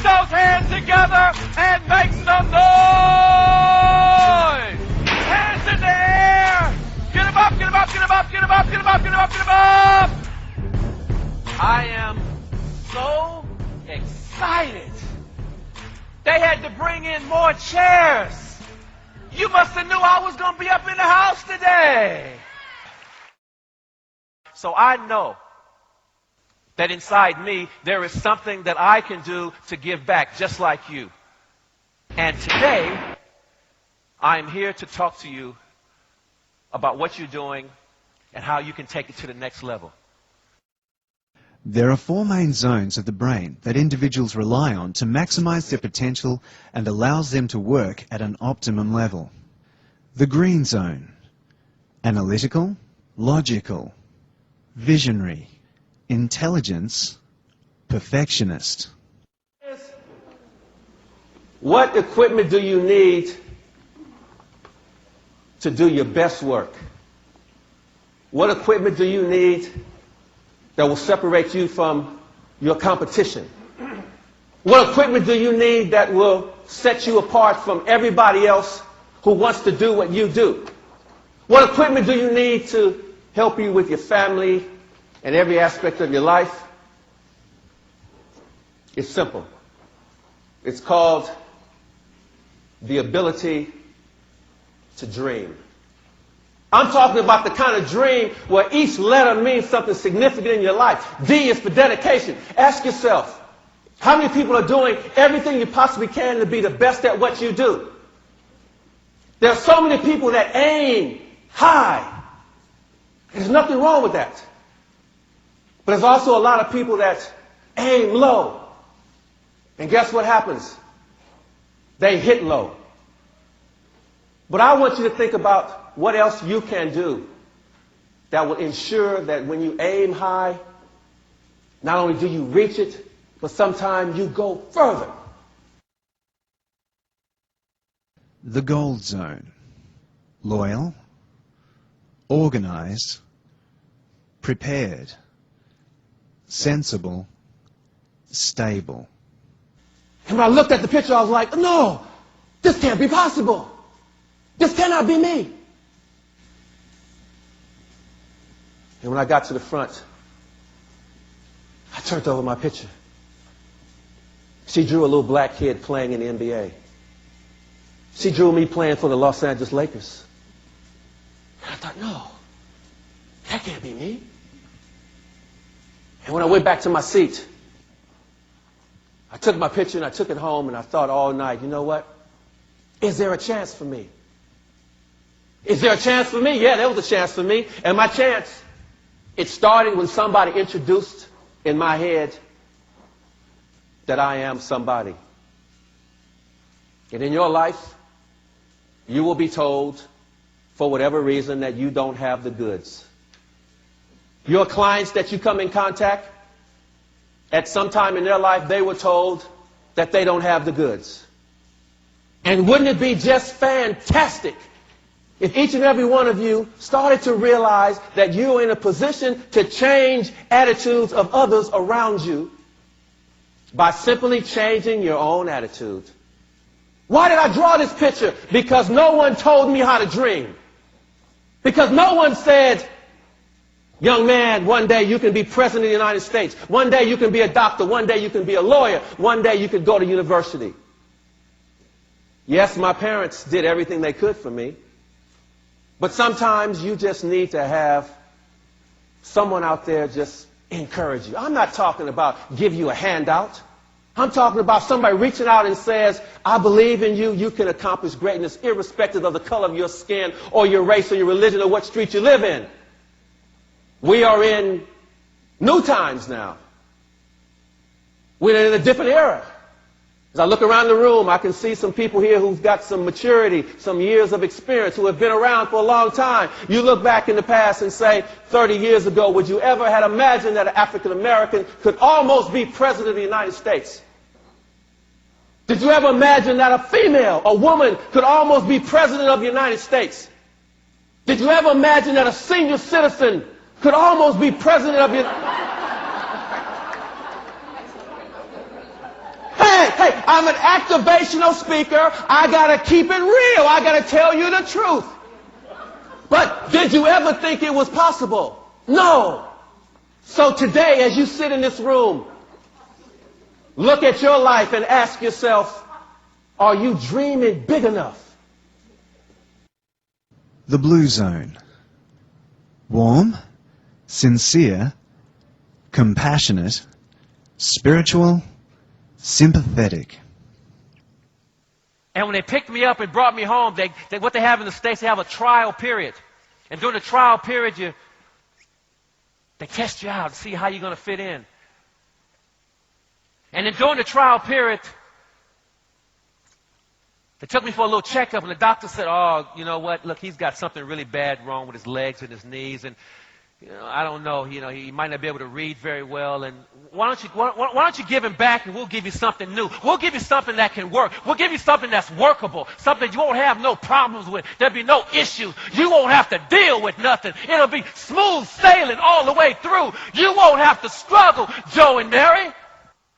Put those hands together and make some noise! Hands in the air! Get them up, get them up, get them up, get them up, get them up, get them up, get them up! I am so excited. They had to bring in more chairs. You must have knew I was going to be up in the house today. So I know that inside me there is something that I can do to give back, just like you. And today, I'm here to talk to you about what you're doing and how you can take it to the next level. There are four main zones of the brain that individuals rely on to maximize their potential and allows them to work at an optimum level. The green zone: analytical, logical, visionary, intelligence, perfectionist. What equipment do you need to do your best work? What equipment do you need that will separate you from your competition? What equipment do you need that will set you apart from everybody else who wants to do what you do? What equipment do you need to help you with your family and every aspect of your life? It's simple. It's called the ability to dream. I'm talking about the kind of dream where each letter means something significant in your life. D is for dedication. Ask yourself, how many people are doing everything you possibly can to be the best at what you do? There are so many people that aim high. There's nothing wrong with that. But there's also a lot of people that aim low. And guess what happens? They hit low. But I want you to think about what else you can do that will ensure that when you aim high, not only do you reach it, but sometimes you go further. The gold zone: loyal, organized, prepared, sensible, stable. And when I looked at the picture, I was like, no, this can't be possible. This cannot be me. And when I got to the front, I turned over my picture. She drew a little black kid playing in the NBA. She drew me playing for the Los Angeles Lakers. And I thought, no, that can't be me. And when I went back to my seat, I took my picture and I took it home and I thought all night, you know what? Is there a chance for me? Is there a chance for me? Yeah, there was a chance for me. And my chance, it started when somebody introduced in my head that I am somebody. And in your life, you will be told, for whatever reason, that you don't have the goods. Your clients that you come in contact, at some time in their life, they were told that they don't have the goods. And wouldn't it be just fantastic if each and every one of you started to realize that you're in a position to change attitudes of others around you by simply changing your own attitude? Why did I draw this picture? Because no one told me how to dream. Because no one said, young man, one day you can be president of the United States. One day you can be a doctor. One day you can be a lawyer. One day you could go to university. Yes, my parents did everything they could for me. But sometimes you just need to have someone out there just encourage you. I'm not talking about give you a handout. I'm talking about somebody reaching out and says, I believe in you. You can accomplish greatness irrespective of the color of your skin or your race or your religion or what street you live in. We are in new times now. We're in a different era. As I look around the room, I can see some people here who've got some maturity, some years of experience, who have been around for a long time. You look back in the past and say, 30 years ago, would you ever have imagined that an African American could almost be president of the United States? Did you ever imagine that a female, a woman, could almost be president of the United States? Did you ever imagine that a senior citizen could almost be president of the United States? Hey, I'm an activational speaker. I got to keep it real. I got to tell you the truth. But did you ever think it was possible? No. So today, as you sit in this room, look at your life and ask yourself, are you dreaming big enough? The blue zone. Warm, sincere, compassionate, spiritual, sympathetic. And when they picked me up and brought me home, what they have in the States, they have a trial period. And during the trial period, they test you out and see how you're going to fit in. And then during the trial period, they took me for a little checkup, and the doctor said, oh, you know what, look, he's got something really bad wrong with his legs and his knees, and I don't know, he might not be able to read very well, and why don't you give him back and we'll give you something new. We'll give you something that can work. We'll give you something that's workable, something you won't have no problems with. There'll be no issues. You won't have to deal with nothing. It'll be smooth sailing all the way through. You won't have to struggle, Joe and Mary.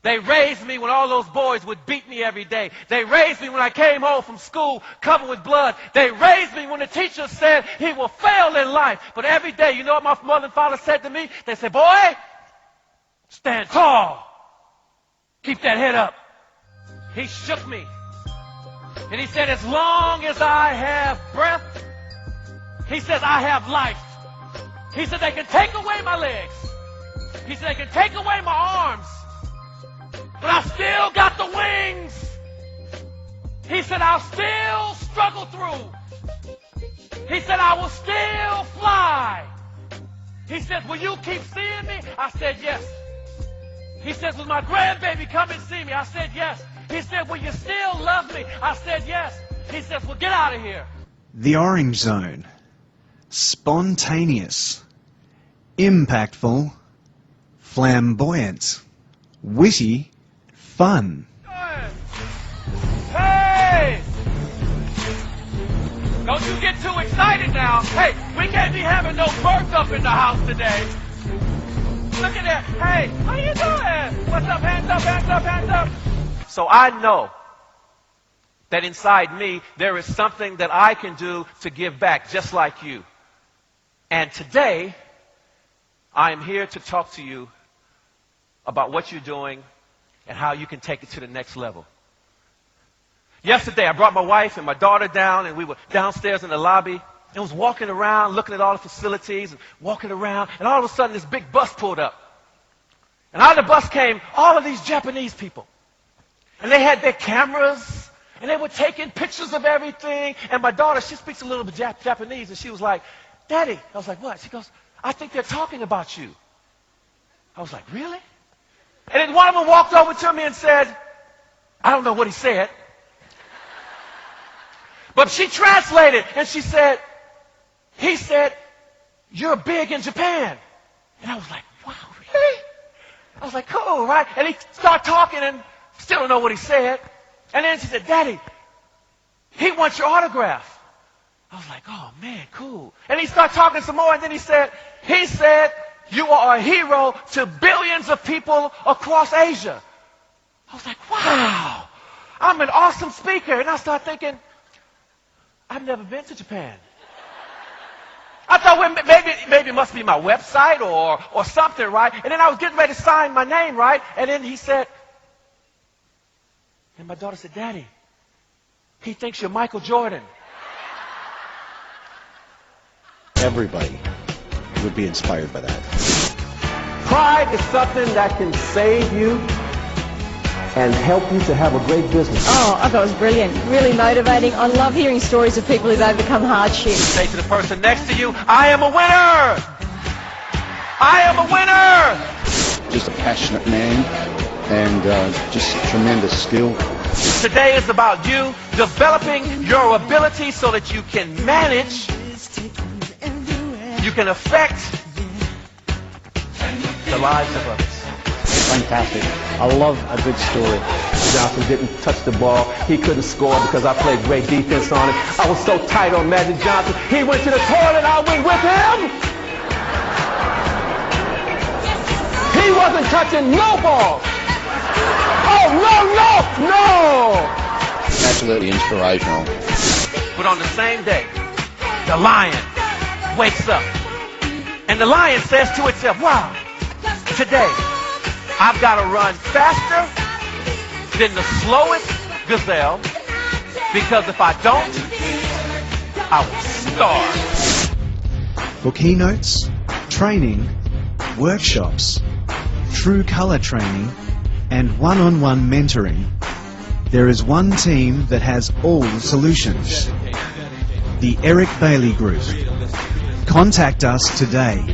They raised me when all those boys would beat me every day. They raised me when I came home from school covered with blood. They raised me when the teacher said he will fail in life. But every day, you know what my mother and father said to me? They said, boy, stand tall. Keep that head up. He shook me. And he said, as long as I have breath, he says, I have life. He said, they can take away my legs. He said, they can take away my arms. But I still got the wings. He said, I'll still struggle through. He said, I will still fly. He said, will you keep seeing me? I said, yes. He said, will my grandbaby come and see me? I said, yes. He said, will you still love me? I said, yes. He says, well, get out of here. The orange zone. Spontaneous, impactful, flamboyant, witty, fun. Hey! Don't you get too excited now. Hey, we can't be having no birth up in the house today. Look at that. Hey, how you doing? What's up? Hands up, hands up, hands up. So I know that inside me there is something that I can do to give back just like you. And today, I am here to talk to you about what you're doing and how you can take it to the next level. Yesterday, I brought my wife and my daughter down, and we were downstairs in the lobby, and was walking around, looking at all the facilities, and walking around, and all of a sudden, this big bus pulled up. And out of the bus came all of these Japanese people. And they had their cameras, and they were taking pictures of everything. And my daughter, she speaks a little bit Japanese, and she was like, Daddy. I was like, what? She goes, I think they're talking about you. I was like, really? And then one of them walked over to me and said, I don't know what he said. But she translated, and she said, he said, you're big in Japan. And I was like, wow, really? I was like, cool, right? And he started talking and still don't know what he said. And then she said, Daddy, he wants your autograph. I was like, oh, man, cool. And he started talking some more, and then he said, you are a hero to billions of people across Asia. I was like, wow, I'm an awesome speaker. And I started thinking, I've never been to Japan. I thought, well, maybe it must be my website or something, right? And then I was getting ready to sign my name, right? And then he said, and my daughter said, Daddy, he thinks you're Michael Jordan. Everybody would be inspired by that. Pride is something that can save you and help you to have a great business. Oh, I thought it was brilliant. Really motivating. I love hearing stories of people who've overcome hardship. Say to the person next to you, I am a winner! I am a winner! Just a passionate man and just tremendous skill. Today is about you developing your ability so that you can manage, you can affect the lives of others. Fantastic. I love a good story. Johnson didn't touch the ball. He couldn't score because I played great defense on it. I was so tight on Magic Johnson. He went to the toilet, I went with him. He wasn't touching no ball. Absolutely inspirational. But on the same day, the lion wakes up. And the lion says to itself, wow, today I've got to run faster than the slowest gazelle, because if I don't, I will starve. For keynotes, training, workshops, true colour training, and one-on-one mentoring, there is one team that has all the solutions. The Eric Bailey Group. Contact us today.